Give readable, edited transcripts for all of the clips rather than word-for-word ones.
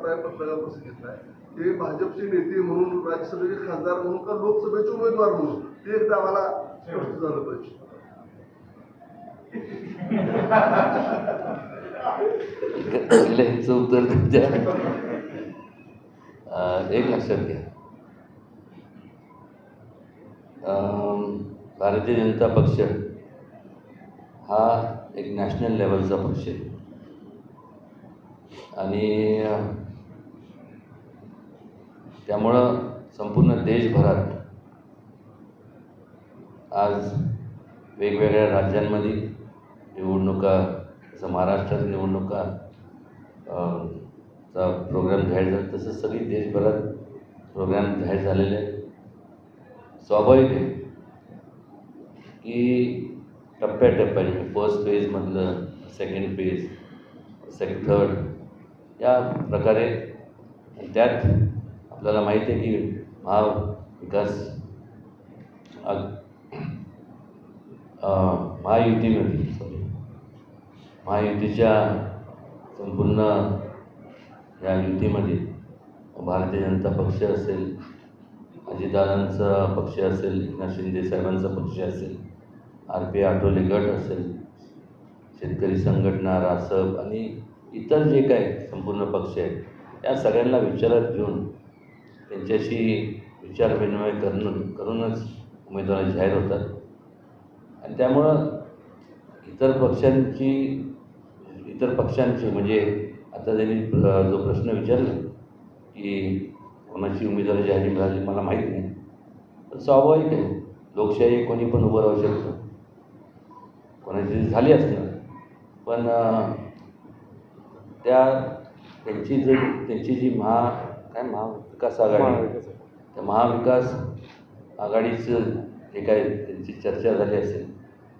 आपला पत्रकार परिषद घेतलाय ते भाजपचे नेते म्हणून, राज्यसभेचे खासदार म्हणून का लोकसभेचे उमेदवार म्हणून, ते एकदा आम्हाला स्पष्ट झालं पाहिजे. उत्तर द्या. एक लक्षात घ्या, भारतीय जनता पक्ष हा एक नॅशनल लेवलचा पक्ष आहे आणि त्यामुळं संपूर्ण देशभरात आज वेगवेगळ्या राज्यांमध्ये निवडणुका, जसं महाराष्ट्रात निवडणुका चा प्रोग्राम जाहीर झाला, तसंच सगळी देशभरात प्रोग्राम जाहीर झालेले आहेत. स्वाभाविक आहे की टप्प्याटप्प्याने फर्स्ट फेजमधलं, सेकंड फेज, थर्ड या प्रकारे, त्यात आपल्याला माहिती आहे की महायुतीच्या संपूर्ण या युतीमध्ये भारतीय जनता पक्ष असेल, अजितदादांचा पक्ष असेल, एकनाथ शिंदे साहेबांचा पक्ष असेल, RP आठवले गट असेल, शेतकरी संघटना, रासप आणि इतर जे काही संपूर्ण पक्ष आहेत, त्या सगळ्यांना विचारात घेऊन त्यांच्याशी विचारविनिमय करूनच उमेदवार जाहीर होतात. आणि त्यामुळं इतर पक्षांची म्हणजे आता त्यांनी जो प्रश्न विचारला की कोणाची उमेदवारी जाहीर मिळाली, मला माहीत नाही. तर स्वाभाविक आहे, लोकशाही कोणी पण उभं राहू शकतं, कोणाची झाली असणार, पण त्यांची जी महाविकास आघाडी, त्या महाविकास आघाडीचं जे काय त्यांची चर्चा झाली असेल,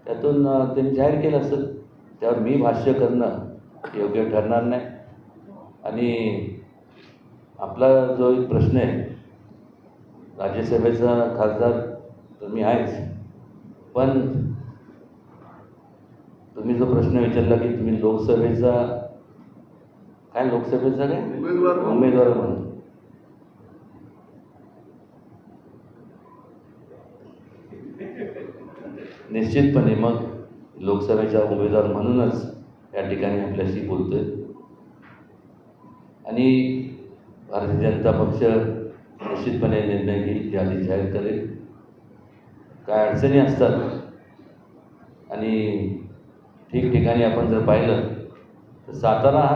त्यातून त्यांनी जाहीर केलं असेल. त्यावर मी भाष्य करणं योग्य ठरणार नाही. आणि आपला जो एक प्रश्न आहे, राज्यसभेचा खासदार तर मी आहेच, पण तुम्ही जो प्रश्न विचारला की तुम्ही लोकसभेचा काय उमेदवार म्हणून, निश्चितपणे मग लोकसभेचा उमेदवार म्हणूनच या ठिकाणी आपल्याशी बोलतोय. आणि भारतीय जनता पक्ष निश्चितपणे निर्णय घेईल, यादी जाहीर करेल. काय अडचणी असतात आणि ठिकठिकाणी आपण जर पाहिलं तर सातारा हा